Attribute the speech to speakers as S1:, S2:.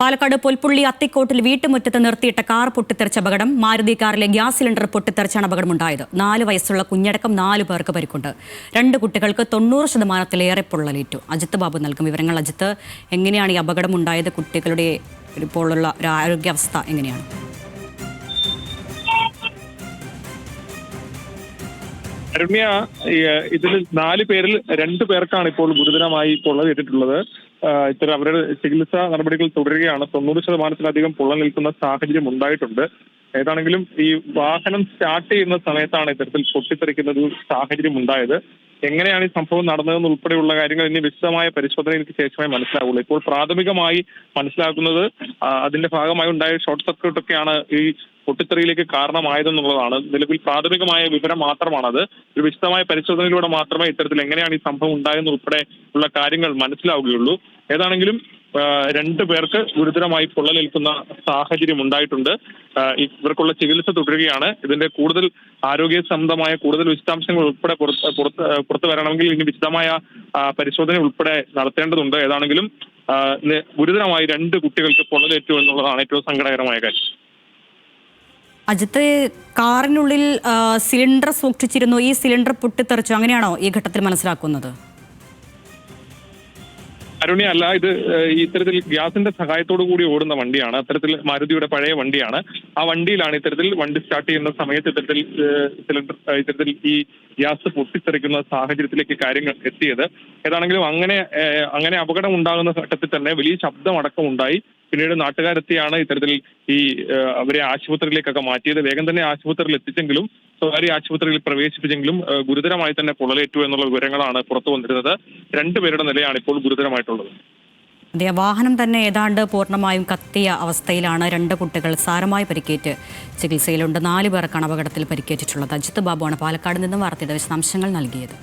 S1: പാലക്കാട് പുൽപ്പുള്ളി അത്തിക്കോട്ടിൽ വീട്ടുമുറ്റത്ത് നിർത്തിയിട്ട കാർ പൊട്ടിത്തെറിച്ച അപകടം. മാരുതി കാറിലെ ഗ്യാസ് സിലിണ്ടർ പൊട്ടിത്തെറിച്ചാണ് അപകടമുണ്ടായത്. 4 വയസ്സുള്ള കുഞ്ഞടക്കം 4 പേർക്ക് പരിക്കുണ്ട്. 2 കുട്ടികൾക്ക് 90% പൊള്ളലേറ്റു. അജിത്ത് ബാബു നൽകും വിവരങ്ങൾ. അജിത്ത്, എങ്ങനെയാണ് ഈ അപകടം ഉണ്ടായത്? കുട്ടികളുടെ ഇപ്പോഴുള്ള ഒരു ആരോഗ്യാവസ്ഥ എങ്ങനെയാണ്?
S2: രമ്യ, ഇതിൽ 4 പേരിൽ 2 പേർക്കാണ് ഇപ്പോൾ ഗുരുതരമായി പൊള്ളലേറ്റിട്ടുള്ളത്. ഇത്തരം അവരുടെ ചികിത്സാ നടപടികൾ തുടരുകയാണ്. 90%-ലധികം പൊള്ളൽ നിൽക്കുന്ന സാഹചര്യം ഉണ്ടായിട്ടുണ്ട്. ഏതാണെങ്കിലും ഈ വാഹനം സ്റ്റാർട്ട് ചെയ്യുന്ന സമയത്താണ് ഇത്തരത്തിൽ പൊട്ടിത്തെറിക്കുന്ന ഒരു സാഹചര്യം ഉണ്ടായത്. എങ്ങനെയാണ് ഈ സംഭവം നടന്നതെന്ന് ഉൾപ്പെടെയുള്ള കാര്യങ്ങൾ ഇനി വിശദമായ പരിശോധനയ്ക്ക് ശേഷമേ മനസ്സിലാവുള്ളൂ. ഇപ്പോൾ പ്രാഥമികമായി മനസ്സിലാക്കുന്നത് അതിന്റെ ഭാഗമായി ഉണ്ടായ ഷോർട്ട് സർക്യൂട്ട് ഒക്കെയാണ് ഈ പൊട്ടിത്തെറിയിലേക്ക് കാരണമായതെന്നുള്ളതാണ്. നിലവിൽ പ്രാഥമികമായ വിവരം മാത്രമാണത്. ഒരു വിശദമായ പരിശോധനയിലൂടെ മാത്രമേ ഇത്തരത്തിൽ എങ്ങനെയാണ് ഈ സംഭവം ഉണ്ടായെന്ന് ഉൾപ്പെടെ ഉള്ള കാര്യങ്ങൾ മനസ്സിലാവുകയുള്ളൂ. ഏതാണെങ്കിലും 2 പേർക്ക് ഗുരുതരമായി പൊള്ളലേൽക്കുന്ന സാഹചര്യം ഉണ്ടായിട്ടുണ്ട്. ഇവർക്കുള്ള ചികിത്സ തുടരുകയാണ്. ഇതിന്റെ കൂടുതൽ ആരോഗ്യ സംബന്ധമായ കൂടുതൽ വിശദാംശങ്ങൾ ഉൾപ്പെടെ പുറത്തു വരണമെങ്കിൽ ഇനി വിശദമായ പരിശോധന ഉൾപ്പെടെ നടത്തേണ്ടതുണ്ട്. ഏതാണെങ്കിലും ഗുരുതരമായി 2 കുട്ടികൾക്ക് പൊള്ളലേറ്റു എന്നുള്ളതാണ് ഏറ്റവും സങ്കടകരമായ കാര്യം.
S1: അജിത്ത്, കാറിനുള്ളിൽ സിലിണ്ടർ സൂക്ഷിച്ചിരുന്നു. ഈ സിലിണ്ടർ പൊട്ടിത്തെറിച്ചു, അങ്ങനെയാണോ ഈ ഘട്ടത്തിൽ മനസ്സിലാക്കുന്നത്?
S2: അരുണ്യ, അല്ല, ഇത് ഇത്തരത്തിൽ ഗ്യാസിന്റെ സഹായത്തോടു കൂടി ഓടുന്ന വണ്ടിയാണ്. അത്തരത്തിൽ മാരുതിയുടെ പഴയ വണ്ടിയാണ്. ആ വണ്ടിയിലാണ് ഇത്തരത്തിൽ വണ്ടി സ്റ്റാർട്ട് ചെയ്യുന്ന സമയത്ത് ഇത്തരത്തിൽ ഈ ഗ്യാസ് പൊട്ടിത്തെറിക്കുന്ന സാഹചര്യത്തിലേക്ക് കാര്യങ്ങൾ എത്തിയത്. ഏതാണെങ്കിലും അങ്ങനെ അപകടം ഉണ്ടാകുന്ന ഘട്ടത്തിൽ തന്നെ വലിയ ശബ്ദമടക്കം ഉണ്ടായി. പിന്നീട് നാട്ടുകാരെത്തിയാണ് ഇത്തരത്തിൽ അവരെ ആശുപത്രിയിലേക്കൊക്കെ മാറ്റിയത്. വേഗം തന്നെ ആശുപത്രിയിൽ എത്തിച്ചെങ്കിലും സ്വകാര്യ ആശുപത്രിയിൽ പ്രവേശിപ്പിച്ചെങ്കിലും ഗുരുതരമായി തന്നെ പൊള്ളലേറ്റു എന്നുള്ള വിവരങ്ങളാണ് പുറത്തു വന്നിരുന്നത്. 2 പേരുടെ നിലയാണ് ഇപ്പോൾ ഗുരുതരമായിട്ടുള്ളത്.
S1: അതെ, വാഹനം തന്നെ ഏതാണ്ട് പൂർണ്ണമായും കത്തിയ അവസ്ഥയിലാണ്. 2 കുട്ടികൾ സാരമായി പരിക്കേറ്റ് ചികിത്സയിലുണ്ട്. 4 പേർക്കാണ് അപകടത്തിൽ പരിക്കേറ്റിട്ടുള്ളത്. അജിത്ത് ബാബുവാണ് പാലക്കാട് നിന്നും വാർത്തയുടെ വിശദാംശങ്ങൾ നൽകിയത്.